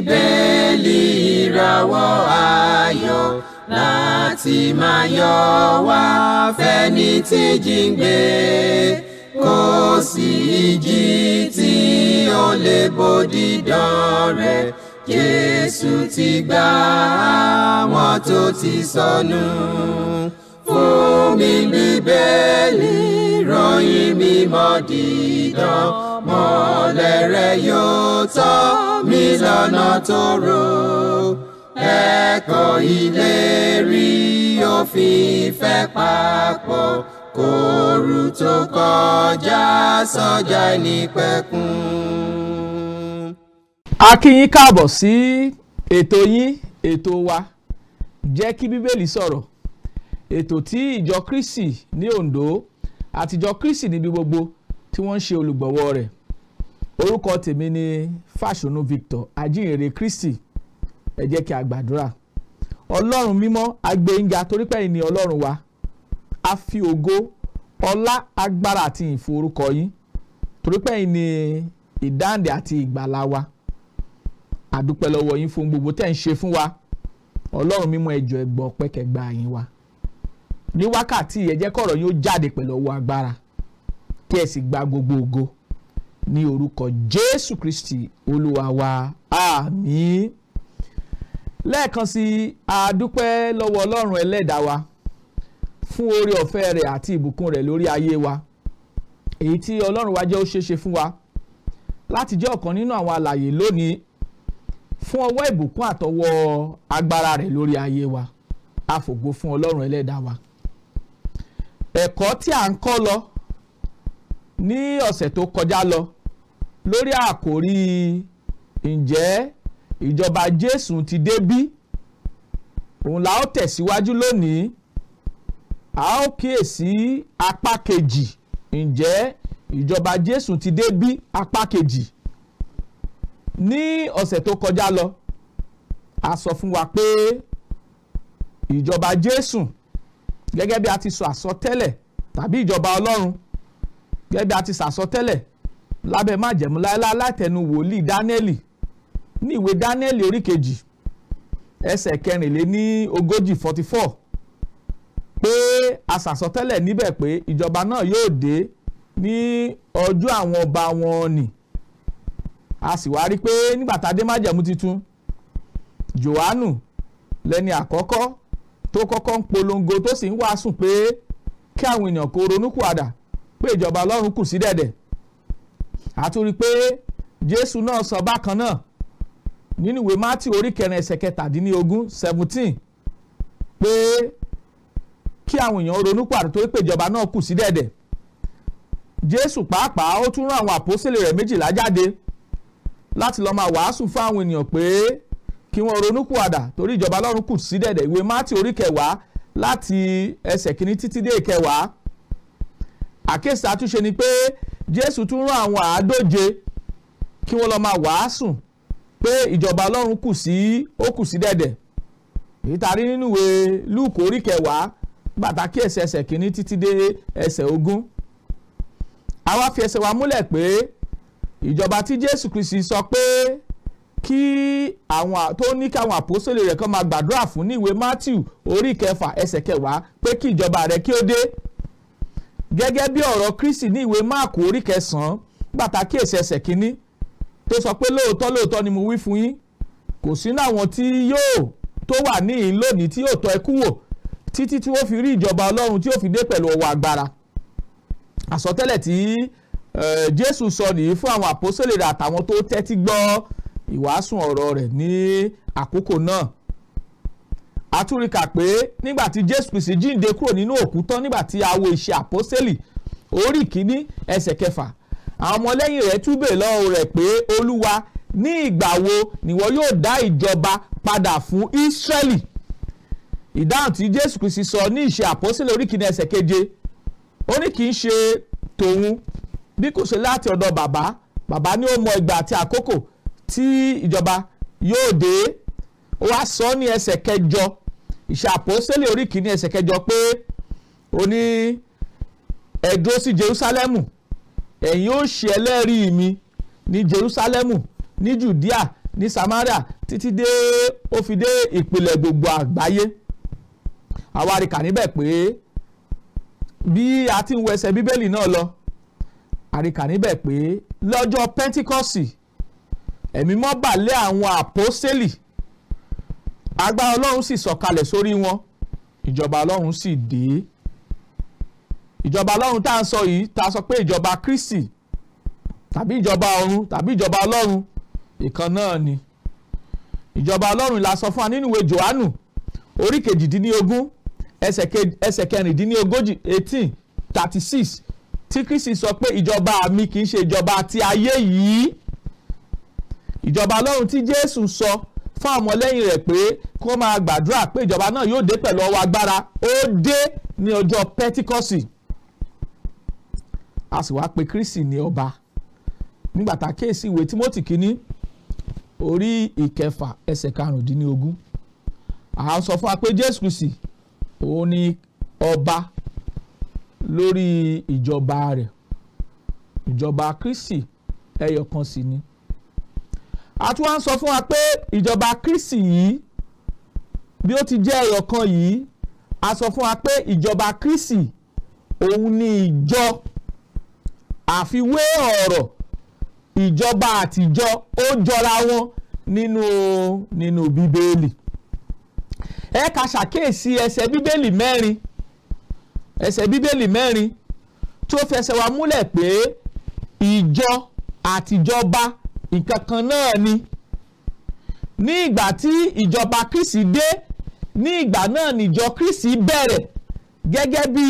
Bíbélì ìràwọ̀ ayọ̀ láti máa yọ̀ wá fẹ́ni tí jí ń gbé. Kò sí ìjì tí ó lè bòdì dán rẹ̀. Jésù ti gbà àwọn tó ti sọnù. Fún mi Bíbélì ròyìn mímọ́ dídán. Mọ́lẹ̀ rẹ̀ yóò tọ́ mi lọ́nà tòrò. Ẹ̀kọ́ ìlérí òfin ìfẹ́ papọ̀. Kóru tó kọjá sọ́jà ìnípẹ̀kun. A kí yín káàbọ̀ sí ètò yín ètò wa Jeki Bibeli Soro, ètò tí ìjọ Kristi ní Ondo àti ìjọ Kristi níbi gbogbo tí wọ́n ń ṣe olùgbọ̀wọ́ rẹ̀. Orúkọ tèmi ni Fasonu Victor Ajihinrere Kristi. Ẹ jẹ́ kí a gbàdúrà. Ọlọ́run mímọ́, a gbé yín ga torí pé ẹ̀yin ni Ọlọ́run wa. A fi ògo, ọlá, agbára àti ìyìn fún orúkọ yín torí pé ẹ̀yin ni ìdáǹdè àti ìgbàlà wa. A dúpẹ́ lọ́wọ́ yín fún gbogbo tẹ́ ń ṣe fún wa. Ọlọ́run mímọ́, ẹ jọ̀ọ́ ẹ gbọ́ ọpẹ́ kẹ́gbà yín wa. Ní wákàtí ẹ jẹ́ kọ́rọ̀ yín ó jáde pẹ̀lú ọwọ́ agbára kí ẹ sì gba gbogbo ògo ní orúkọ Jésù Kristi Olúwa wa. Àmín. Lẹ́ẹ̀kan sí a dúpẹ́ lọ́wọ́ Ọlọ́run ẹlẹ́dàá wa fún oore ọ̀fẹ́ rẹ̀ àti ìbùkún rẹ̀ lórí ayé wa. Èyí tí Ọlọ́run wa jẹ́ ó ṣeéṣe fún wa láti jẹ́ ọ̀kan nínú àwọn alààyè lónìí fún ọwọ́ ìbùkún àtọwọ́ agbára rẹ̀ lórí ayé wa. A fògo fún Ọlọ́run ẹlẹ́dàá wa. Ẹ̀kọ́ tí a ń kọ́ lọ ní ọ̀sẹ̀ tó kọjá lọ lórí àkòrí ǹjẹ́ ìjọba Jésù ti dé bí? Òun la ó tẹ̀síwájú lónìí. A ó kíyèsí apá kejì, ǹjẹ́ ìjọba Jésù ti dé bí? Apá kejì. Ní ọ̀sẹ̀ tó kọjá lọ a sọ fún wa pé ìjọba Jésù gẹ́gẹ́ bí a ti sọ àsọtẹ́lẹ̀ tàbí ìjọba Ọlọ́run gẹ́gẹ́ bí a ti sọ àsọtẹ́lẹ̀ lábẹ́ májẹ̀mú láéláé látẹnu wòlíì Dáníẹ́lì ní ìwé Dáníẹ́lì orí kejì ẹsẹ̀ 24 44 pé a sàsọtẹ́lẹ̀ níbẹ̀ pé ìjọba náà yóò dé ní ọjọ́ àwọn ọba wọn nì. A sì wá rí pé nígbà tá a dé májẹ̀mú titun, Jòhánù lẹ́ni àkọ́kọ́ tó kọ́kọ́ ń polongo tó sì ń wàásù pé kí àwọn èèyàn kó ronúpìwàdà pé ìjọba Ọlọ́run kù sí dẹ̀dẹ̀. A tún rí pé Jésù náà sọ bákan náà nínú ìwé Mátíù orí 4 ẹsẹ̀ 17 pé kí àwọn èèyàn ronúpìwàdà torí pé ìjọba náà kù sí dẹ̀dẹ̀. Jésù pàápàá ó tún rán àwọn àpọ́sítélì rẹ̀ 12 jáde láti lọ máa wàásù fún àwọn ènìyàn pé kí wọ́n ronúpìwàdà torí ìjọba Ọlọ́run kù sí dẹ̀dẹ̀. Ìwé Mátíù orí 10 láti ẹsẹ̀ 1 títí dé 10. Àkíyèsí àtúnṣe ni pé Jésù tún rán àwọn 140 kí wọ́n lọ máa wàásù pé ìjọba Ọlọ́run kù sí dẹ̀dẹ̀. Èyí tá rí nínú ìwé Lúùkù orí 10 pàtàkì ẹsẹ̀ 1 títí dé ẹsẹ̀ 20. Àwa fi ẹsẹ̀ wa múlẹ̀ pé ìjọba tí Jésù Kristi sọ pé kí àwọn tó ní káwọn àpọ́sítélì rẹ̀ kan máa gbàdúrà fún ní ìwé Mátíù orí 6 ẹsẹ̀ 10 pé kí ìjọba rẹ̀ kí ó dé. Gẹ́gẹ́ bí ọ̀rọ̀ Kristi ní ìwé Máàkù orí 9 pàtàkì ẹsẹ̀ 1 tó sọ pé lóòótọ́ ni mo wí fún yín, kò sínú àwọn tí yóò tó wà níhìn lónìí tí yóò tọ́ ẹkú wò títí tí wọ́n fi rí ìjọba Ọlọ́run tí ó fi dé pẹ̀lú ọwọ́ agbára. Àsọtẹ́lẹ̀ tí Jésù sọ nìyí fún àwọn àpọ́sítélì rẹ̀ àtàwọn tó tẹ́tí gbọ́ ìwàásù ọ̀rọ̀ rẹ̀ ní àkókò náà. A tún rí kà pé nígbà tí Jésù Kristi jíǹde kúrò nínú òkú tán, nígbà tí a wo ìṣe àpọ́sítélì orí 1 ẹsẹ̀ 6, àwọn ọmọlẹ́yìn rẹ̀ tún béèrè lọ́wọ́ rẹ̀ pé Olúwa, ní ìgbà wo nìwọ yóò dá ìjọba padà fún Ísírẹ́lì? Ìdáhùn tí Jésù Kristi sọ ní ìṣe àpọ́sítélì orí 1 ẹsẹ̀ 7, ó ní kì í ṣe tòun bí kò ṣe láti ọ̀dọ̀ bàbá ni ó mọ ìgbà àti àkókò tí ìjọba yóò dé. Ó wá sọ ní ẹsẹ̀ 8 ìṣe àpọ́sítélì orí 1 ẹsẹ̀ 8 pé ó ní ẹ dúró sí Jerúsálẹ́mù, ẹ̀yin ó ṣe ẹlẹ́rìí mi ní Jerúsálẹ́mù, ní Jùdíà, ní Samaria títí dé ó fi dé ìpìlẹ̀ gbogbo àgbáyé. Àwa rí kà níbẹ̀ pé bí a ti ń wo ẹsẹ̀ bíbélì náà lọ, a rí kà níbẹ̀ pé lọ́jọ́ Pẹ́ńtíkọ́sì ẹ̀mí mọ́ bà lé àwọn àpọ́sítélì, agbára Ọlọ́run sì sọ̀kalẹ̀ sórí wọn, ìjọba Ọlọ́run sì dé. Ìjọba Ọlọ́run tá à ń sọ yìí, tá a sọ pé ìjọba Kristi tàbí ìjọba ọ̀run tàbí ìjọba Ọlọ́run ìkan náà ni. Ìjọba Ọlọ́run la sọ fún wa nínú ìwé Jòhánù orí 18 ẹsẹ̀ 14 18:36 tí Kristi sọ pé ìjọba mi kì í ṣe ìjọba ti ayé yìí. Ìjọba Ọlọ́run tí Jésù sọ fún àwọn ọmọlẹ́yìn rẹ̀ pé kó máa gbàdúrà pé ìjọba náà yóò dé pẹ̀lú ọwọ́ agbára, ó dé ní ọjọ́ Pẹ́ńtíkọ́sì. A sì wá pè Kristi ní ọba. Nígbà tá a kíyèsí ìwé Tímótì kínní orí 6 ẹsẹ̀ 15, à ń sọ fún wa pé Jésù Kristi òun ni ọba lórí ìjọba rẹ̀. Ìjọba Kristi ẹyọ kan sì ni. A tún wá ń sọ fún wa pé ìjọba Kristi yìí bí ó ti jẹ́ ẹyọ kan yìí, a sọ fún wa pé ìjọba Kristi òun ni ìjọ. Àfiwé ọ̀rọ̀ ìjọba àtijọ́ ó jọra wọn nínú Bíbélì. Ẹ ká ṣàkíyèsí ẹsẹ̀ Bíbélì mẹ́rin tó fẹsẹ̀ wa múlẹ̀ pé ìjọ àtijọba nǹkan kan náà ni. Ní ìgbà tí ìjọba Kristi dé, ní ìgbà náà níjọ Kristi bẹ̀rẹ̀ gẹ́gẹ́ bí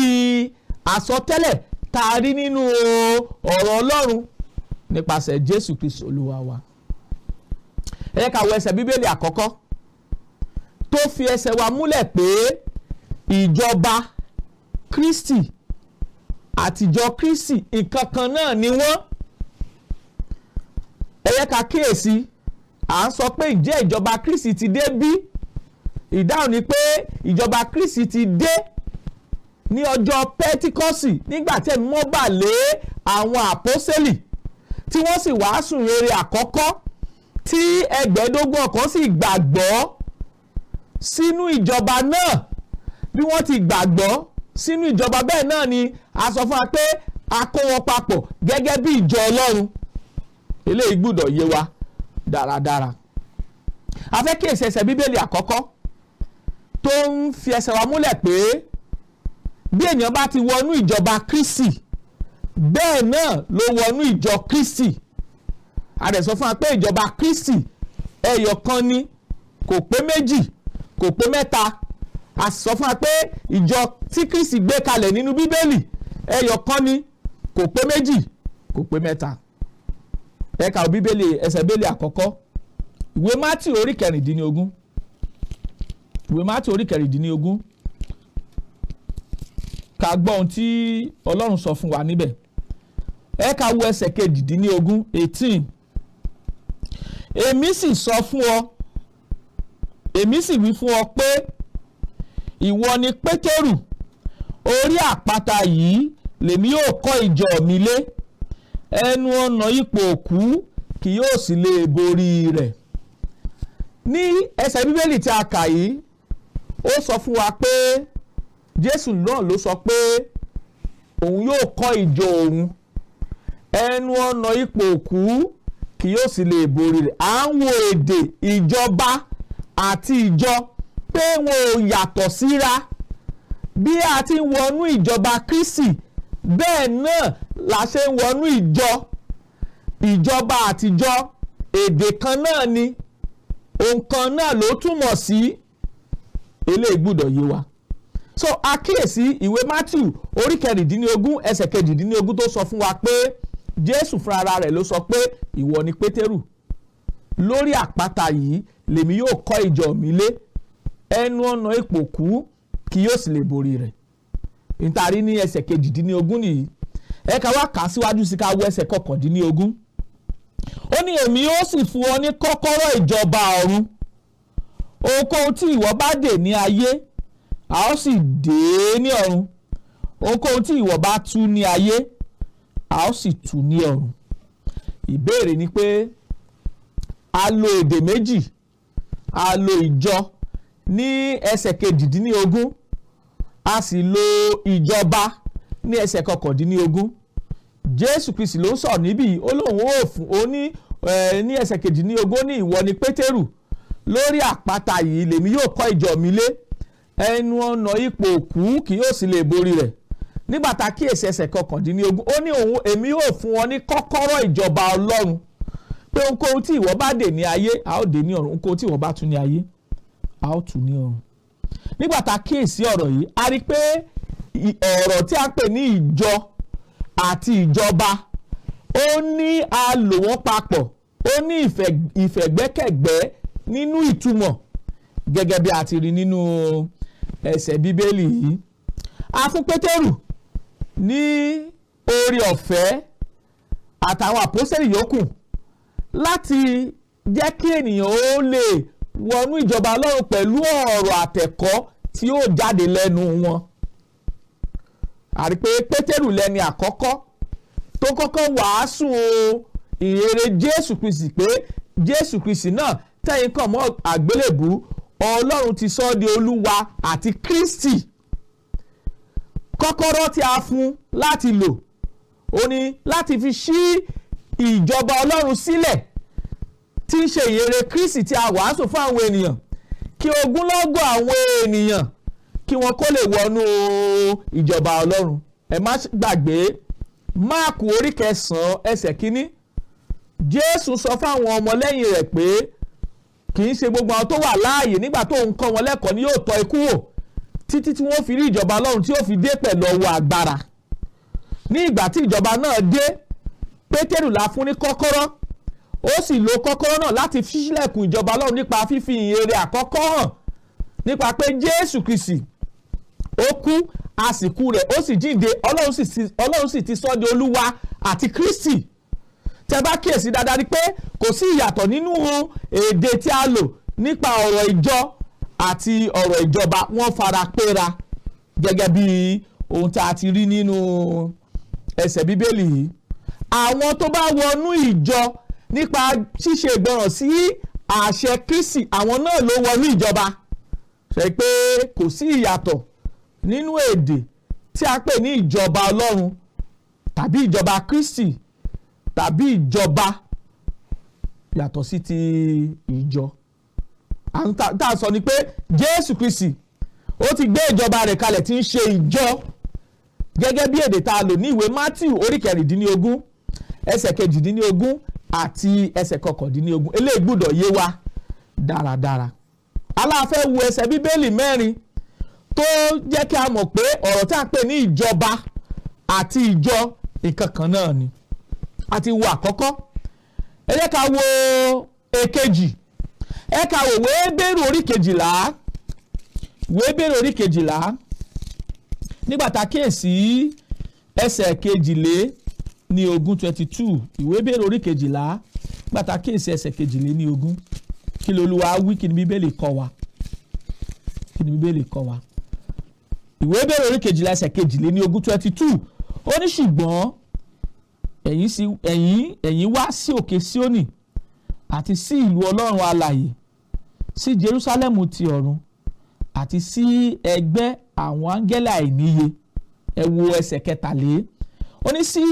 àsọtẹ́lẹ̀ tá a rí nínú ọ̀rọ̀ Ọlọ́run nípasẹ̀ Jésù Kristi Olúwa wa. Ẹ ká wo ẹsẹ̀ Bíbélì àkọ́kọ́ tó fi ẹsẹ̀ wa múlẹ̀ pé ìjọba Kristi àtijọ́ Kristi nǹkan kan náà ni wọ́n. Ẹ yẹ ká kíyèsí, à ń sọ pé ǹjẹ́ ìjọba Kristi ti dé bí? Ìdáhùn ni pé ìjọba Kristi ti dé ní ọjọ́ Pẹ́ńtíkọ́sì nígbà tí ẹ̀mí mọ́ bà lé àwọn àpọ́sítélì tí wọ́n sì wàásù rere àkọ́kọ́ tí 15,000 ọkàn sì gbàgbọ́ sínú ìjọba náà. Bí wọ́n ti gbàgbọ́ sínú ìjọba bẹ́ẹ̀ náà ni a sọ fún wa pé a kó wọn papọ̀ gẹ́gẹ́ bí ìjọ Ọlọ́run. Eléyìí gbọ́dọ̀ yé wa dáradára. A fẹ́ kí ẹsẹ̀ Bíbélì àkọ́kọ́ tó ń fi ẹsẹ̀ wa múlẹ̀ pé bí èèyàn bá ti wọnú ìjọba Kristi bẹ́ẹ̀ náà ló wọnú ìjọ Kristi. A dẹ̀ sọ fún wa pé ìjọba Kristi ẹyọ kan ni, kò pé méjì, kò pé mẹ́ta. A sọ fún wa pé ìjọ tí Kristi gbé kalẹ̀ nínú Bíbélì ẹyọ kan ni, kò pé méjì, kò pé mẹ́ta. Ẹ ká Bíbélì ẹsẹ̀ Bíbélì àkọ́kọ́ ìwé Mátíù orí 16. Ìwé Mátíù orí 16 ká gbọ́ ohun tí Ọlọ́run sọ fún wa níbẹ̀. Ẹ ká wo ẹsẹ̀ 18 18. Èmi sì sọ fún ọ, èmi sì wí fún ọ pé ìwọ ni Pétérù, orí àpáta yìí lèmi yóò kọ́ ìjọ mi lé, ẹnu ọ̀nà ipò òkú kì yóò sì lè borí rẹ̀. Ní ẹsẹ̀ Bíbélì tí a kà yìí, ó sọ fún wa pé Jésù náà ló sọ pé òun yóò kọ́ ìjọ òun, ẹnu ọ̀nà ipò òkú kì yóò sì lè borí rẹ̀. À ń wo èdè ìjọba àti ìjọ pé wọn ò yàtọ̀ síra. Bí a ti ń wọnú ìjọba Kristi bẹ́ẹ̀ náà la ṣe ń wọnú ìjọba àtijọ́. Èdè kan náà ni, ohun kan náà ló túmọ̀ sí. Eléyìí gbọ́dọ̀ yé wa. So àkíyèsí ìwé Mátíù orí 16 ẹsẹ̀ 18 tó sọ fún wa pé Jésù fúnra ara rẹ̀ ló sọ pé ìwọ ni Pétérù, lórí àpáta yìí lèmi yóò kọ́ ìjọ mi lé, ẹnu ọ̀nà ipò òkú kì yóò sì lè borí rẹ̀. Ìtarí ní ẹsẹ̀ 18 nìyí. Ẹ ká wá kà síwájú sí ká wo ẹsẹ̀ 19. Ó ní èmi yóò sì fún ọ ní kọ́kọ́rọ́ ìjọba ọ̀run. Ohunkóhun tí ìwọ bá dè ní ayé a ó sì dè ní ọ̀run, ohunkóhun tí ìwọ bá tú ní ayé a ó sì tú ní ọ̀run. Ìbéèrè ni pé a lo èdè méjì, a lo ìjọ ní ẹsẹ̀ kejìdínlógún, a sì lo ìjọba ní ẹsẹ̀ kọkàndínlógún. Jésù Kristi ló ń sọ níbí, ó lóun ó fún ó ní ẹsẹ̀ kejìdínlógún ní ìwọ ni Pétérù, lórí àpáta yìí lèmi yóò kọ́ ìjọ mi lé, ẹnu ọ̀nà ipò òkú kì yóò sì lè borí rẹ̀. Nígbà tá a kíyèsí ẹsẹ̀ kọkàndínlógún, ó ní èmi yóò fún wọn ní kọ́kọ́rọ́ ìjọba Ọlọ́run, pé ohunkóhun tí ìwọ bá dè ní ayé a ó dè ní ọ̀run, ohunkóhun tí ìwọ bá tú ní ayé a ó tú ní ọ̀run. Nígbà tá a kíyèsí ọ̀rọ̀ yìí, a rí pé ọ̀rọ̀ tí a pè ní ìjọ àti ìjọba, ó ní a lò wọ́n papọ̀, ó ní ìfẹ̀gbẹ́kẹ̀gbẹ́ nínú ìtumọ̀, gẹ́gẹ́ bí a ti rí nínú ẹsẹ̀ Bíbélì yìí. A fún Pétérù ní oore ọ̀fẹ́ àtàwọn àpọ́sítélì yòókù láti jẹ́ kí ènìyàn ó lè wọnú ìjọba Ọlọ́run pẹ̀lú ọ̀rọ̀ àtẹ̀kọ́ tí ó jáde lẹ́nu wọn. A rí pé Pétérù lẹni àkọ́kọ́ tó kọ́kọ́ wàásù ìrere Jésù Kristi, pé Jésù Kristi náà tẹ̀yìn kàn mọ́ àgbélébù, Ọlọ́run ti sọ ọ́ di Olúwa àti Kristi. Kọ́kọ́rọ́ tí a fún láti lò, ó ní láti fi ṣí ìjọba Ọlọ́run sílẹ̀, tí ń ṣe ìyèrè Kristi tí a wàásù fún àwọn ènìyàn, kí ogúnlọ́gọ̀ àwọn ènìyàn kí wọ́n kó lè wọnú ìjọba Ọlọ́run. Ẹ má gbàgbé Máàkù orí 9 ẹsẹ̀ 1, Jésù sọ fáwọn ọmọlẹ́yìn rẹ̀ pé kì í ṣe gbogbo àwọn tó wà láàyè nígbà tó ń kọ́ wọn lẹ́kọ̀ọ́ ni yóò tọ́ ikú wò títí tí wọ́n fi rí ìjọba Ọlọ́run tí yóò fi dé pẹ̀lú ọwọ́ agbára. Ní ìgbà tí ìjọba náà dé, Pétérù la fún ní kọ́kọ́rọ́, ó sì lo kọ́kọ́rọ́ náà láti ṣílẹ̀kùn ìjọba Ọlọ́run nípa fífi ìyìnrere àkọ́kọ́ hàn, nípa pé Jésù Kristi ó kú, àsìkò rẹ̀ ó sì jíǹde, Ọlọ́run sì ti sọ ọ́ di Olúwa àti Kristi. Tẹ́ bá kíyèsí dáadáa rí pé kò sí ìyàtọ̀ nínú èdè tí a lò nípa ọ̀rọ̀ ìjọ àti ọ̀rọ̀ ìjọba, wọ́n fara pẹ́ra gẹ́gẹ́ bí ohun tí a ti rí nínú ẹsẹ̀ Bíbélì yìí. Àwọn tó bá wọnú ìjọ nípa ṣíṣe ìgbọràn sí àṣẹ Kristi, àwọn náà ló wọnú ìjọba. Ṣé pé kò sí ìyàtọ̀ nínú èdè tí a pè ní ìjọba Ọlọ́run tàbí ìjọba Kristi tàbí ìjọba yàtọ̀ sí ti ìjọ. Tá a sọ ni pé Jésù Kristi ó ti gbé ìjọba rẹ̀ kalẹ̀ tí ń ṣe ìjọ, gẹ́gẹ́ bí èdè tá a lò ní ìwé Mátíù orí 16 ẹsẹ̀ 12 àti ẹsẹ̀ 19. Eléyìí gbọ́dọ̀ yé wa dáradára. Aláfẹ́ wo ẹsẹ̀ Bíbélì 4 tó jẹ́ kí a mọ̀ pé ọ̀rọ̀ tá a pè ní ìjọba àti ìjọ nǹkan kan náà ni. A ti wo àkọ́kọ́, ẹ jẹ́ ká wo èkejì, ẹ ká wo Hébérù orí 12, Hébérù orí 12, nígbà tá a kíyèsí ẹsẹ̀ 22, ìwé Hébérù orí 12, nígbà tá a kíyèsí ẹsẹ̀ 22, kí l'Olúwa wí, kí ni Bíbélì kọ́ wa, kí ni Bíbélì kọ́ wa. Ìwé Hébérù orí 12 ẹsẹ̀ 22, ó ní ṣùgbọ́n ẹ̀yin wá sí òkè Síónì àti sí ìlú Ọlọ́run alààyè, sí Jerúsálẹ́mù ti ọ̀run àti sí ẹgbẹ́ àwọn áńgẹ́lì àìníye. Ẹ wo ẹsẹ̀ 23, ó ní sí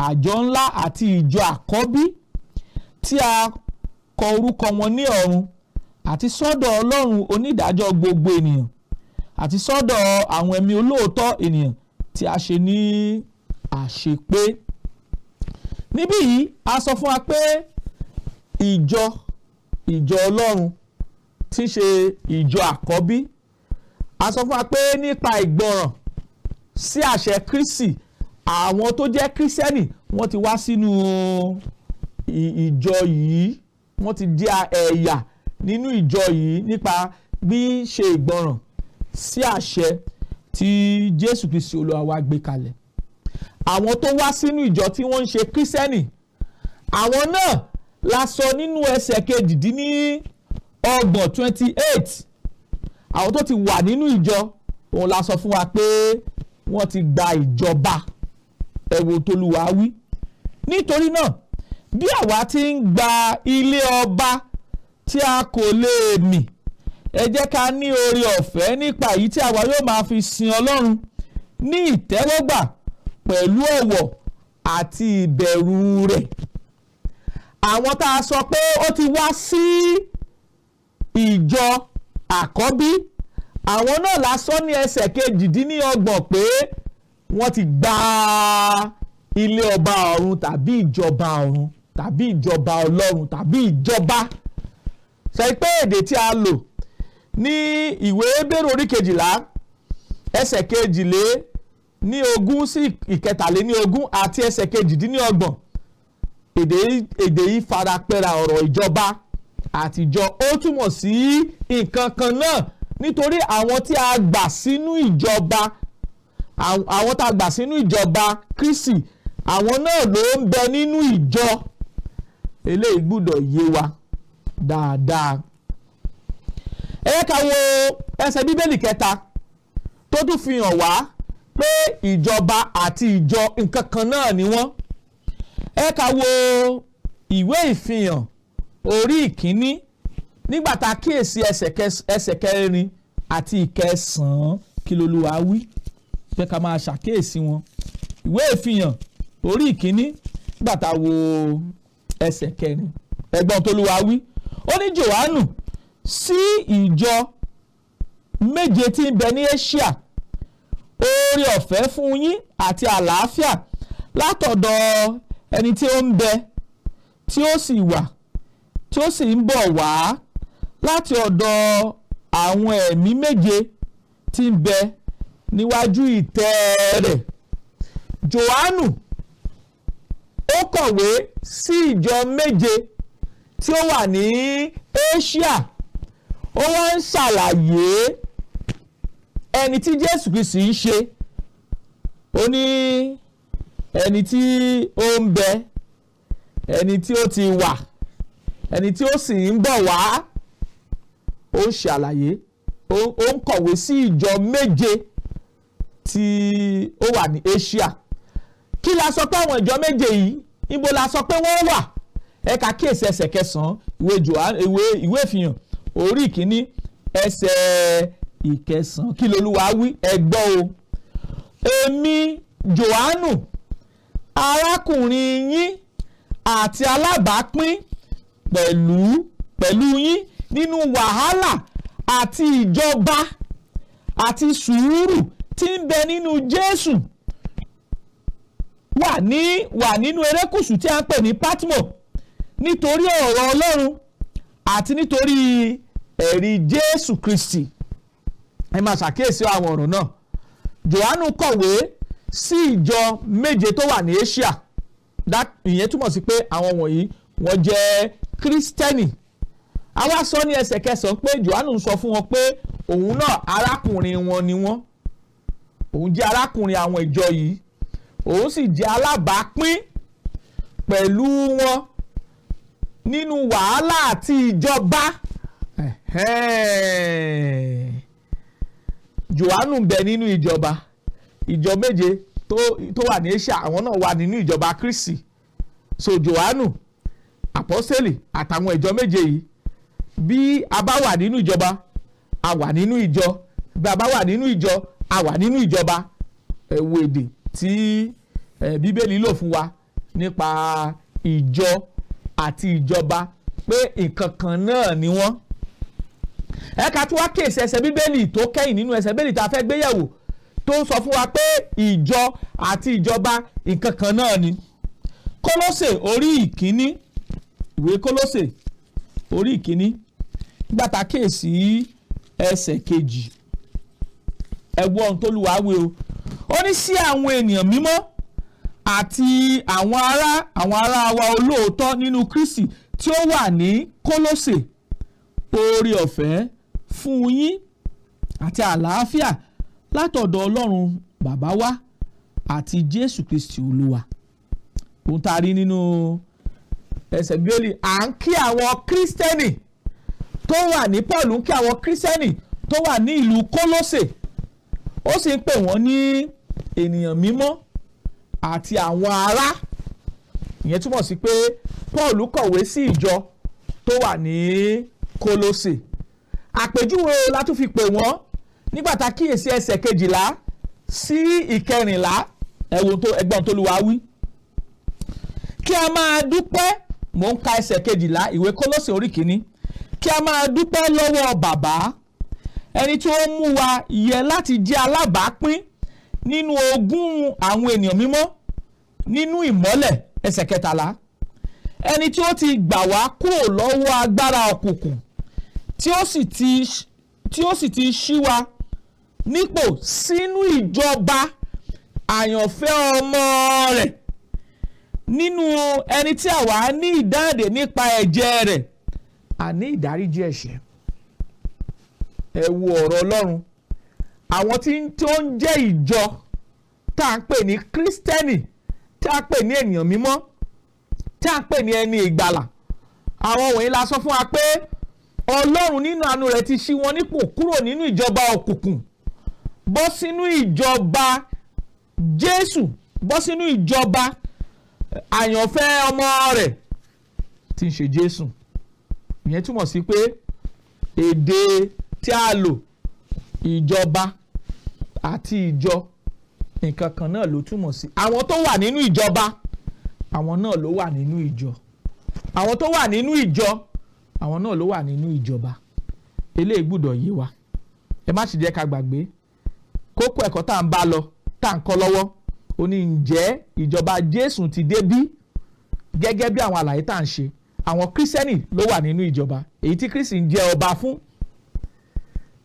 àjọ ńlá àti ìjọ àkọ́bí tí a kọ orúkọ wọn ní ọ̀run, àti sọ́dọ̀ Ọlọ́run onídàájọ́ gbogbo ènìyàn, àti sọ́dọ̀ àwọn ẹ̀mí olóòótọ́ ènìyàn tí a ṣe ní àṣepé. Níbí yìí a sọ fún wa pé ìjọ Ọlọ́run tí í ṣe ìjọ àkọ́bí, a sọ fún wa pé nípa ìgbọràn sí àṣẹ Kristi, àwọn tó jẹ́ Kírísítẹ́nì wọ́n ti wá sínú ìjọ yìí, wọ́n ti di ẹ̀yà nínú ìjọ yìí nípa bí ṣe ìgbọràn sí àṣẹ tí Jésù Kristi Olúwa wa gbé kalẹ̀. Àwọn tó wá sínú ìjọ tí wọ́n ń ṣe Kírísítẹ́nì, àwọn náà la sọ nínú ẹsẹ̀ 28, àwọn tó ti wà nínú ìjọ, òun la sọ fún wa pé wọ́n ti gba ìjọba. Ẹ wo t'Olúwa wí. Nítorí náà bí àwa ti ń gba ilé ọba tí a kò lè mì, ẹ jẹ́ ká ní oore ọ̀fẹ́ nípa èyí tí àwa yóò máa fi sin Ọlọ́run ní ìtẹ́wọ́gbà pẹ̀lú ọ̀wọ̀ àti ìbẹ̀rù rẹ̀. Àwọn tá a sọ pé ó ti wá sí ìjọ àkọ́bí, àwọn náà la sọ ní ẹsẹ̀ 28 pé wọ́n ti gba ilé ọba ọ̀run tàbí ìjọba ọ̀run tàbí ìjọba Ọlọ́run tàbí ìjọba. Ṣé pé èdè tí a lò ní ìwé Hébérù orí 12 ẹsẹ̀ 22 sí 23 àti ẹsẹ̀ 28, èdè yìí farapẹ́ra ọ̀rọ̀ ìjọba àtijọ́. Ó túmọ̀ sí nǹkan kan náà, nítorí àwọn tí a gbà sínú ìjọba, àwọn tá a gbà sínú ìjọba Kristi, àwọn náà ló ń bẹ nínú ìjọ. Eléyìí gbọ́dọ̀ yé wa dáadáa. Ẹ jẹ́ ká wo ẹsẹ̀ Bíbélì 3 tó tún fi hàn wá pé ìjọba àti ìjọ nǹkan kan náà ni wọ́n. Ẹ jẹ́ ká wo ìwé ìfihàn orí 1 nígbà tá a kíyèsí ẹsẹ̀ 4 àti 9 kí l'Olúwa wí. Jẹ́ ká máa ṣàkíyèsí wọn. Ìwé ìfihàn orí 1 nígbà tá a wo ẹsẹ̀ 4, ẹgbọ́n t'Olúwa wí. Ó ní Jòhánù sí ìjọ 7 tí ń bẹ ní Asia, oore ọ̀fẹ́ fún yín àti àlàáfíà látọ̀dọ̀ ẹni tí ó ń bẹ, tí ó sì wà, tí ó sì ń bọ̀ wá, láti ọ̀dọ̀ àwọn ẹ̀mí 7 tí ń bẹ níwájú ìtẹ́ rẹ̀. Jòhánù ó kọ̀wé sí ìjọ 7 tí ó wà ní Asia. Ó wá ń ṣàlàyé ẹni tí Jésù Kristi ń ṣe. Ó ní ẹni tí ó ń bẹ, ẹni tí ó ti wà, ẹni tí ó sì ń bọ̀ wá. Ó ń ṣàlàyé, ó ń kọ̀wé sí ìjọ 7 tí ó wà ní Asia. Kí la sọ pé àwọn ìjọ 7 yìí, níbo la sọ pé wọ́n wà? Ẹ ká kíyèsí ẹsẹ̀ 9 ìwé ìfihàn orí 1 ẹsẹ̀ 9. Kí l'Olúwa wí? Ẹ gbọ́ o. Èmi Jòhánù, arákùnrin yín àti alábàápín pẹ̀lú yín nínú wàhálà àti ìjọba àti sùúrù tí ń bẹ nínú Jésù, wà nínú erékùṣù tí a ń pè ní Patmo, nítorí ọ̀rọ̀ Ọlọ́run àti nítorí ẹ̀rí Jésù Kristi. Ẹ máa ṣàkíyèsí àwọn ọ̀rọ̀ náà. Jòhánù kọ̀wé sí ìjọ 7 tó wà ní Asia. Ìyẹn túmọ̀ sí pé àwọn wọ̀nyí wọ́n jẹ́ Kírísítẹ́nì. Àwa sọ ní ẹsẹ̀ 9 pé Jòhánù ń sọ fún wọn pé òun náà arákùnrin wọn ni wọ́n. Òun jẹ́ arákùnrin àwọn ìjọ yìí. Òun sì jẹ́ alábàápín pẹ̀lú wọn nínú wàhálà àti ìjọba. Jòhánù ń bẹ nínú ìjọba. Ìjọ 7 tó wà ní Asia, àwọn náà wà nínú ìjọba Kristi. So Jòhánù, àpọ́sítélì àtàwọn ìjọ 7 yìí, bí a bá wà nínú ìjọba, a wà nínú ìjọ. Bí a bá wà nínú ìjọ, a wà nínú ìjọba. Ẹ wo èdè tí Bíbélì lò fún wa nípa ìjọ àti ìjọba, pé nǹkan kan náà ni wọ́n. Ẹ ká tún wá kíyèsí ẹsẹ̀ Bíbélì tó kẹ́yìn nínú ẹsẹ̀ Bíbélì tá a fẹ́ gbéyẹ̀wò, tó ń sọ fún wa pé ìjọ àti ìjọba nǹkan kan náà ni. Kólósè orí 1, ìwé Kólósè orí 1, nígbà tá a kíyèsí ẹsẹ̀ 2, ẹ gbọ́ ohun t'Olúwa wí o. Ó ní sí àwọn ènìyàn mímọ́ àti àwọn ará wa olóòótọ́ nínú Kristi tí ó wà ní Kólósè, oore ọ̀fẹ́ fún yín àti àlàáfíà látọ̀dọ̀ Ọlọ́run bàbá wa àti Jésù Kristi Olúwa. Ohun tá a rí nínú ẹsẹ̀ Bíbélì, à ń kí àwọn Kírísítẹ́nì tó wà ní Pelu, ń kí àwọn Kírísítẹ́nì tó wà ní ìlú Kólósè. Ó sì ń pè wọ́n ní ènìyàn mímọ́ àti àwọn ará ìyẹn túmọ̀ sí pé Paul kọ̀wé sí ìjọ tó wà ní Kólósè. Àpèjúwe la tún fi pè wọ́n nígbà tá a kíyèsí ẹsẹ̀ 12 sí 14 ẹgbọ́n tó Olúwa wí. Kí a máa dúpẹ́, mò ń ka ẹsẹ̀ 12 ìwé Kólósè orí 1, kí a máa dúpẹ́ lọ́wọ́ bàbá ẹni tí ó mú wa yẹ láti jẹ́ alábàápín nínú ogún àwọn ènìyàn mímọ́ nínú ìmọ́lẹ̀ ẹsẹ̀ 13, ẹni tí ó ti gbà wá kúrò lọ́wọ́ agbára òkùnkùn tí ó sì ti ṣí wa nípò sínú ìjọba àyànfẹ́ ọmọ rẹ̀, nínú ẹni tí àwa ní ìdáǹdè nípa ẹ̀jẹ̀ rẹ̀, àní ìdáríjì ẹ̀ṣẹ̀. Ẹ wo ọ̀rọ̀ Ọlọ́run. Àwọn tí ó ń jẹ́ ìjọ tá à ń pè ní Kírísítẹ́nì, tá à ń pè ní ènìyàn mímọ́, tá à ń pè ní ẹni ìgbàlà, àwọn wọ̀nyí la sọ fún wa pé Ọlọ́run nínú àánú rẹ̀ ti ṣí wọn nípò kúrò nínú ìjọba òkùnkùn bọ́ sínú ìjọba Jésù, bọ́ sínú ìjọba àyànfẹ́ ọmọ rẹ̀ tí ń ṣe Jésù. Ìyẹn túmọ̀ sí pé èdè tí a lò, ìjọba àti ìjọ, nǹkan kan náà ló túmọ̀ sí. Àwọn tó wà nínú ìjọba, àwọn náà ló wà nínú ìjọ. Àwọn tó wà nínú ìjọ, àwọn náà ló wà nínú ìjọba. Eléyìí gbọ́dọ̀ yé wa. Ẹ má sì jẹ́ ká gbàgbé kókó ẹ̀kọ́ tá à ń bá lọ, tá à ń kọ́ lọ́wọ́. Ó ní ǹjẹ́ ìjọba Jésù ti dé bí? Gẹ́gẹ́ bí àwọn àlàyé tá à ń ṣe, àwọn Kírísítẹ́nì ló wà nínú ìjọba, èyí tí Kristi ń jẹ́ ọba fún.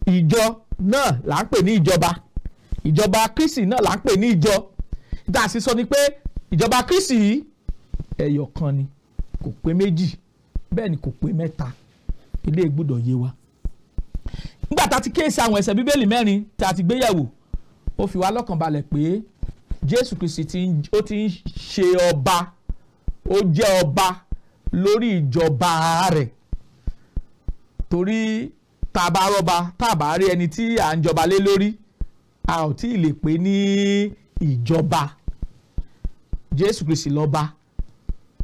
Ìjọ náà là ń pè ní ìjọba, ìjọba Kristi náà là ń pè ní ìjọ. Tá a sì sọ ni pé ìjọba Kristi yìí ẹyọ kan ni, kò pé méjì, bẹ́ẹ̀ ni kò pé mẹ́ta. Ilé gbọ́dọ̀ yé wa. Nígbà tá a ti kíyèsí àwọn ẹsẹ̀ Bíbélì 4 tá a ti gbé yẹ̀wò, ó fi wá lọ́kàn balẹ̀ pé Jésù Kristi ti ń ṣe ọba, ó jẹ́ ọba lórí ìjọba rẹ̀. Torí tá a bá rọ́ba, tá a bá rí ẹni tí à ń jọba lé lórí, a ò tí ì lè pè ní ìjọba. Jésù Kristi lọ́ba.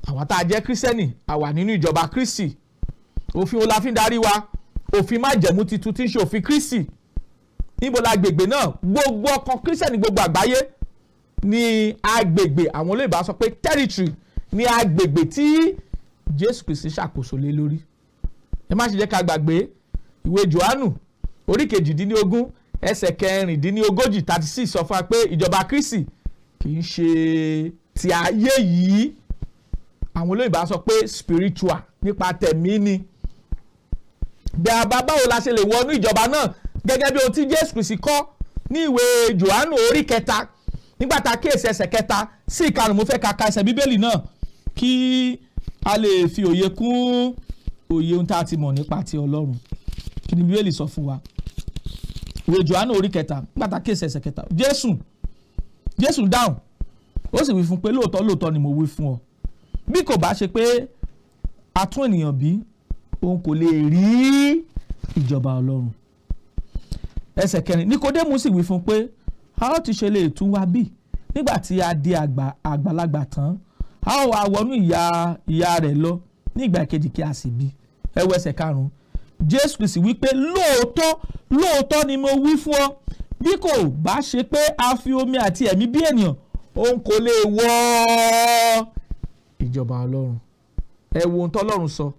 Àwọn tá a jẹ́ Kírísítẹ́nì, a wà nínú ìjọba Kristi. Òfin wo la fi ń darí wa? Òfin májẹ̀mú titun tí ń ṣe òfin Kristi. Níbo la gbègbè náà? Gbogbo ọkàn Kírísítẹ́nì gbogbo àgbáyé ní agbègbè, àwọn olóyìnbó sọ pé territory, ní agbègbè tí Jésù Kristi ṣàkóso lé lórí. Ẹ má ṣe jẹ́ ká gbàgbé ìwé Jòhánù orí 18 ẹsẹ̀ 34 36 sọ fún wa pé ìjọba Kristi kì í ṣe ti ayé yìí. Àwọn olóyìnbó sọ pé spiritual, nípa tẹ̀mí ni. Bí a bá báwo la ṣe lè wọnú ìjọba náà gẹ́gẹ́ bí ohun tí Jésù Kristi kọ́ ní ìwé Jòhánù orí 3 nígbà tá a kíyèsí ẹsẹ̀ 3 sí 5. Mo fẹ́ ka ẹsẹ̀ Bíbélì náà kí a lè fi òye kún òye ohun tá a ti mọ̀ nípa ti Ọlọ́run. Kí ni Bíbélì sọ fún wa? Ìwé Jòhánù orí 3 nígbà tá a kíyèsí ẹsẹ̀ 3. Jésù dáhùn, ó sì wí fún pé lóòótọ́ ni mo wí fún ọ, bí kò bá ṣe pé a tún ènìyàn bí, òun kò lè rí ìjọba Ọlọ́run. Ẹsẹ̀ 4, Níkódémù sì wí fún pé a ó ti ṣe lè tún wa bí nígbà tí a di àgbàlagbà tán, a ó wá wọnú ìyá rẹ̀ lọ ní ìgbà kejì kí a sì bí. Ẹ wo ẹsẹ̀ 5, Jésù Kristi wí pé lóòótọ́ ni mo wí fún ọ, bí kò bá ṣe pé a fi omi àti ẹ̀mí bí ènìyàn, òun kò lè wọ ìjọba Ọlọ́run. Ẹ wo ohun tọ́lọ́run sọ,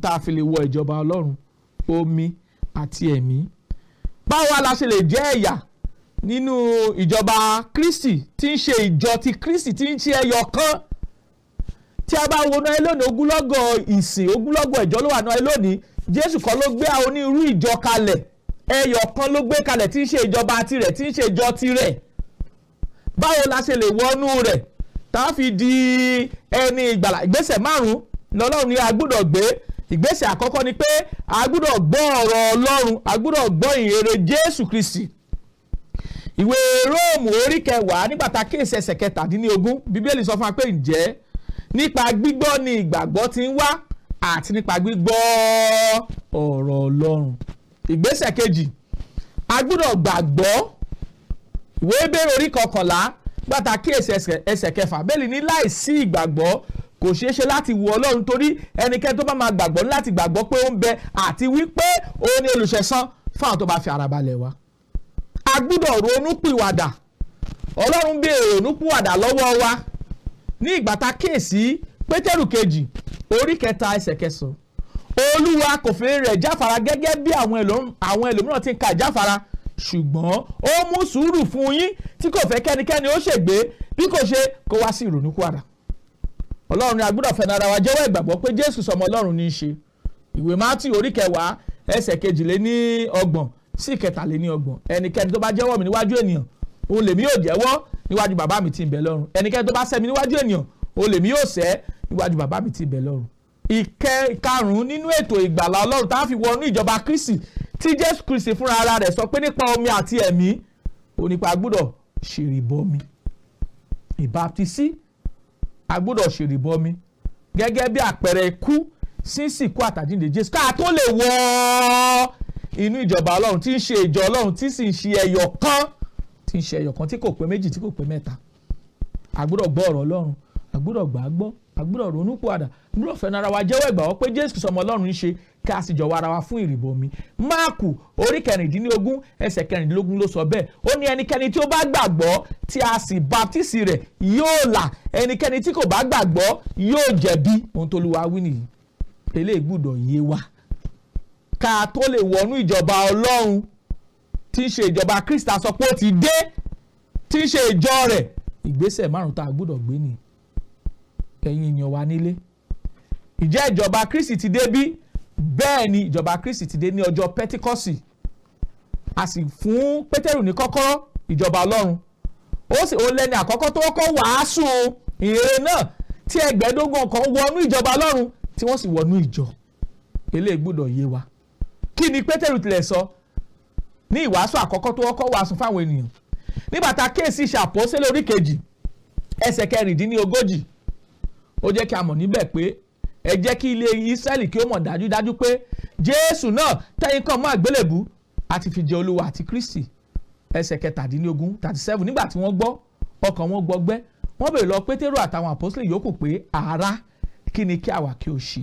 tá a fi lè wọ ìjọba Ọlọ́run, omi àti ẹ̀mí. Báwo la ṣe lè jẹ́ ẹ̀yà nínú ìjọba Kristi tí ń ṣe ìjọ ti Kristi tí ń ṣe ẹyọ kan? Tí a bá wo náà lónìí, ogúnlọ́gọ̀ ìsìn, ogúnlọ́gọ̀ ìjọ ló wà náà lónìí. Jésù kọ́ ló gbé àwọn onírú ìjọ kalẹ̀, ẹyọ kan ló gbé kalẹ̀ tí ń ṣe ìjọba tirẹ̀, tí ń ṣe ìjọ tirẹ̀. Báwo la ṣe lè wọnú rẹ̀ tá a fi di ẹni ìgbàlà? Ìgbésẹ̀ 5 lọ́lọ́run ni a gbọ́dọ̀ gbé. Ìgbésẹ̀ àkọ́kọ́ ni pé a gbọ́dọ̀ gbọ́ ọ̀rọ̀ Ọlọ́run, a gbọ́dọ̀ gbọ́ ìhìnrere Jésù Kristi. Ìwé Róòmù orí 10 nígbà tá a kíyèsí ẹsẹ̀ 17, Bíbélì sọ fún wa pé ǹjẹ́ nípa gbígbọ́ ni ìgbàgbọ́ ti ń wá, àti nípa gbígbọ́ ọ̀rọ̀ Ọlọ́run. Ìgbésẹ̀ kejì, a gbọ́dọ̀ gbàgbọ́. Ìwé Hébérù orí 11 nígbà tá a kíyèsí ẹsẹ̀ 6, Bíbélì ní láìsí ìgbàgbọ́ kò ṣeé ṣe láti wu Ọlọ́run, torí ẹnikẹ́ni tó bá máa gbàgbọ́ láti gbàgbọ́ pé ó ń bẹ àti wípé òun ni olùṣẹ̀san fún àwọn tó bá fi ara balẹ̀ wá. A gbọ́dọ̀ ronúpìwàdà. Ọlọ́run béèrè ronúpìwàdà lọ́wọ́ wa ní ìgbà tá kíyèsí Pétérù kejì orí 3 ẹsẹ̀ 9. Olúwa kò fẹ́ rẹ̀ jáfara gẹ́gẹ́ bí àwọn ẹlòmíràn ti ń ka ìjáfara, ṣùgbọ́n ó mú sùúrù fún yín tí kò fẹ́ kẹ́nikẹ́ni ó ṣègbé bí kò ṣe kó wá sí ìrònúpìwàdà. Ọlọ́run ni a gbọ́dọ̀ fẹnu ara wa jẹ́wọ́ ìgbàgbọ́ pé Jésù sọmọ Ọlọ́run ní í ṣe. Ìwé Mátíù orí 10 ẹsẹ̀ 22 sí 23. Ẹnikẹ́ni tó bá jẹ́wọ́ mi níwájú ènìyàn, òun lèmi yóò jẹ́wọ́ níwájú bàbá mi tí ń bẹ lọ́run. Ẹnikẹ́ni tó bá sẹ́ mi níwájú ènìyàn, òun lèmi yóò sẹ́ níwájú bàbá mi tí ń bẹ lọ́run. Ìkarùn-ún nínú ètò ìgbàlà Ọlọ́run tá a fi wọnú ìjọba Kristi tí Jésù Kristi fúnra ara rẹ̀ sọ pé nípa omi àti ẹ̀mí, ó nípa gbọ́dọ̀ ṣèrìbọmi. Ìbáptísí a gbọ́dọ̀ ṣèrìbọmi gẹ́gẹ́ bí àpẹẹrẹ ikú, sísìnkú àtàjíǹde Jésù ká tó lè wọ inú ìjọba Ọlọ́run tí ń ṣe ìjọ Ọlọ́run tí sì ń ṣe ẹyọ kan tí kò pé méjì tí kò pé mẹ́ta. A gbọ́dọ̀ gbọ́ ọ̀rọ̀ Ọlọ́run, a gbọ́dọ̀ gbàgbọ́, a gbọ́dọ̀ ronúpìwàdà, a gbọ́dọ̀ fẹnu ara wa jẹ́wọ́ ìgbàgbọ́ pé Jésù sọmọ Ọlọ́run ń ṣe ká sì jọ̀wọ́ ara wa fún ìrìbọmi. Máàkù orí 16 ẹsẹ̀ 14 ló sọ bẹ́ẹ̀. Ó ní ẹnikẹ́ni tí ó bá gbàgbọ́ tí a sì baptisi rẹ̀ yóò là, ẹnikẹ́ni tí kò bá gbàgbọ́ yóò jẹ̀bi. Ohun tó Olúwa wí nìyí. Eléyìí gbọ́dọ̀ yé wa ká tó lè wọnú ìjọba Ọlọ́run tí ń ṣe ìjọba Kristi sọ pé ó ti dé, tí ń ṣe ìjọ rẹ̀. Ìgbésẹ̀ 5 tá a gbọ́dọ̀ gbé ni. Ẹ̀yin ènìyàn wa nílé, ìjẹ́ ìjọba Kristi ti dé bí? Bẹ́ẹ̀ ni ìjọba Kristi ti dé ní ọjọ́ Pẹ́tíkọ́sì. A sì fún Pétérù ní kọ́kọ́rọ́ ìjọba Ọlọ́run. Ó lẹ́ni àkọ́kọ́ tó kọ́ wàásù ìrere náà tí 15 kan wọnú ìjọba Ọlọ́run tí wọ́n sì wọnú ìjọ. Eléyìí gbọ́dọ̀ yé wa. Kí ni Pétérù tilẹ̀ sọ ní ìwàásù àkọ́kọ́ tó kọ́ wàásù fáwọn ènìyàn? Nígbà tá a kíyèsí Iṣẹ́ Àpọ́sítélì orí 2 ẹsẹ̀ 36, ó jẹ́ kí a mọ̀ níbẹ̀ pé ẹ jẹ́ kí ilé Ísírẹ́lì kí ó mọ̀ dájúdájú pé Jésù náà tẹ́yìn kan mọ́ àgbélébù àti fi jẹ Olúwa àti Kristi. Ẹsẹ̀ 37, nígbà tí wọ́n gbọ́, ọkàn wọn gbọgbẹ́, wọ́n béèrè lọ Pétérù àtàwọn àpọ́sítélì yòókù pé ará, kí ni kí àwa kí ó ṣe?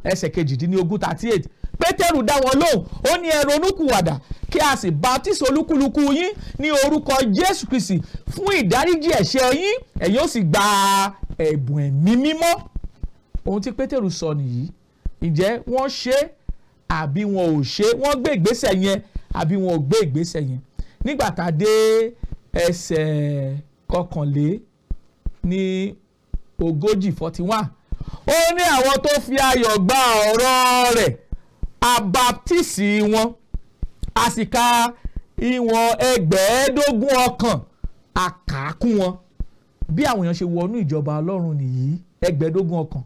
Ẹsẹ̀ 38, Pétérù dá wọn lóhùn, ó ní ẹ ronúpìwàdà kí a sì baptisi olúkúlùkù yín ní orúkọ Jésù Kristi fún ìdáríjì ẹ̀ṣẹ̀ yín, ẹ̀yin ó sì gba ẹ̀bùn ẹ̀mí mímọ́. Ohun tí Pétérù sọ nìyí. Ǹjẹ́ wọ́n ṣe àbí wọn ò ṣe? Wọ́n gbé ìgbésẹ̀ yẹn àbí wọn ò gbé ìgbésẹ̀ yẹn? Nígbà tá a dé ẹsẹ̀ 41, ó ní àwọn tó fi ayọ̀ gba ọ̀rọ̀ rẹ̀ a baptisi wọn, a sì ka ìwọ̀n 15 ọkàn a kà á kún wọn. Bí àwọn èèyàn ṣe wọnú ìjọba Ọlọ́run nìyí, 15 ọkàn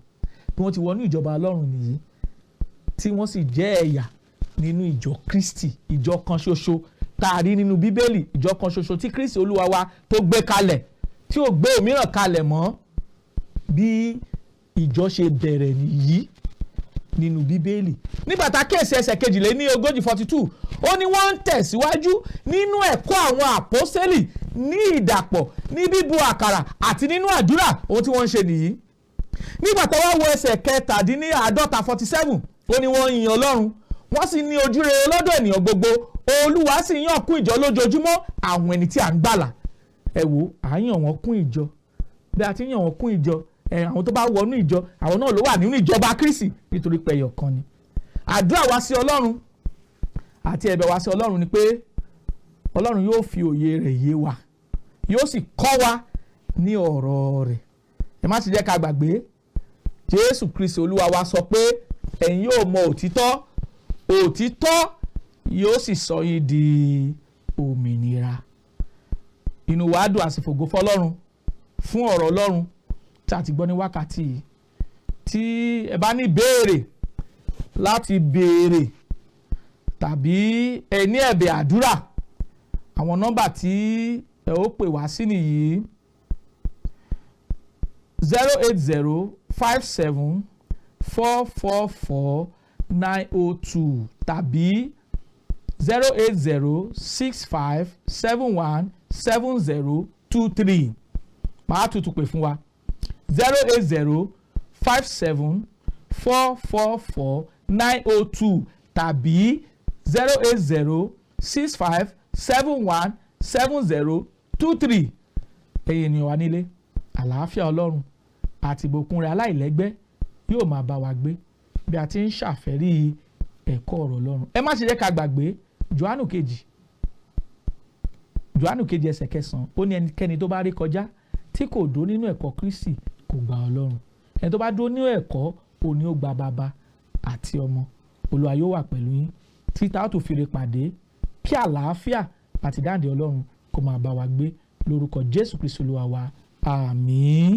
bí wọ́n ti wọnú ìjọba Ọlọ́run nìyí, tí wọ́n sì jẹ́ ẹ̀yà nínú ìjọ Kristi, ìjọ kan ṣoṣo tá a rí nínú Bíbélì, ìjọ kan ṣoṣo tí Kristi Olúwa wa tó gbé kalẹ̀, tí ò gbé òmíràn kalẹ̀ mọ́. Bí ìjọ ṣe bẹ̀rẹ̀ nìyí nínú Bíbélì. Nígbà tá a kíyèsí ẹsẹ̀ 42 42, ó ní wọ́n ń tẹ̀síwájú nínú ẹ̀kọ́ àwọn àpọ́sítélì ní ìdàpọ̀, ní bíbu àkàrà àti nínú àdúrà. Ohun tí wọ́n ń ṣe nìyí. Nígbà tá a wá wo ẹsẹ̀ 47 47, ó ní wọ́n yin Ọlọ́run, wọ́n sì ní ojúrere lọ́dọ̀ ènìyàn gbogbo, Olúwa sì yàn kún ìjọ lójoojúmọ́ àwọn ẹni tí à ń gbàlà. Ẹ wo, à ń yàn wọ́n kún ìjọ. Bí a ti ń yàn wọ́n kún ìjọ, àwọn tó bá wọnú ìjọ, àwọn náà ló wà nínú ìjọba Kristi nítorí pé ẹyọ kan ni. Àdúrà wa sí Ọlọ́run àti ẹ̀bẹ̀ wa sí Ọlọ́run ni pé Ọlọ́run yóò fi òye rẹ̀ yé wa, yóò sì kọ́ wa ní ọ̀rọ̀ rẹ̀. Ẹ má sì jẹ́ ká gbàgbé, Jésù Kristi Olúwa wa sọ pé ẹ̀yin yóò mọ òtítọ́, òtítọ́ yóò sì sọ yín di òmìnira. Inú wa dùn a sì fògo fọ́lọ́run fún ọ̀rọ̀ Ọlọ́run tí a ti gbọ́ ní wákàtí yìí. Tí ẹ bá ní béèrè láti béèrè tàbí ẹ ní ẹ̀bẹ̀ àdúrà, àwọn nọ́mbà tí ẹ ó pè wá sí nìyí: 08057444902 tàbí 08065717023. Màá tutù pè fún wa: 08057444902 0805657444902 tàbí 08065717023. ẹ̀yin ènìyàn wa nílé, àlàáfíà Ọlọ́run àti ìbùkún rẹ̀ aláìlẹ́gbẹ́ yóò máa bá wa gbé bí a ti ń ṣàfẹ́rí ẹ̀kọ́ ọ̀rọ̀ Ọlọ́run. ẹ má ṣe jẹ́ ká gbàgbé Jòhánù kejì ẹsẹ̀ 9, ó ní ẹnikẹ́ni tó bá rí kọjá tí kò dó nínú ẹ̀kọ́ Kristi kò gba Ọlọ́run. ẹni tó bá dó nínú ẹ̀kọ́ òní ó gba bàbá àti ọmọ. Olúwa yóò wà pẹ̀lú yín títà tó fi re pàdé, kí àlàáfíà àti dáǹdè Ọlọ́run kó máa bá wa gbé lórúkọ Jésù Kristi Olúwa wa, àmín.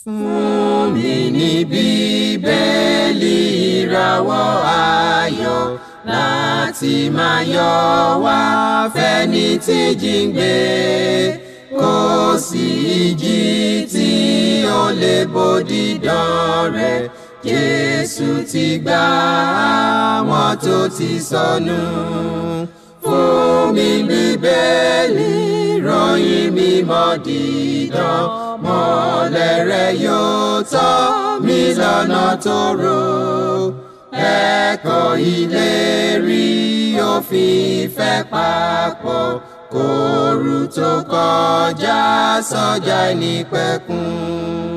Fún mi ní Bíbélì ìràwọ̀ ayọ̀ láti máa yọ̀ wá fẹ́ni tí jíǹgbé, kò sí ìjì tí ó lè bòdì dán rẹ̀. Jésù ti gbà àwọn tó ti sọnù. Fún mi Bíbélì ìròyìn mímọ́ dídán, mọ́lẹ̀ rẹ̀ yóò tọ́ mi lọ́nà tóóró. Ẹ̀kọ́ ìlérí òfin ìfẹ́ papọ̀, kóòrù tó kọjá sọ́jà ìnípẹ̀kun.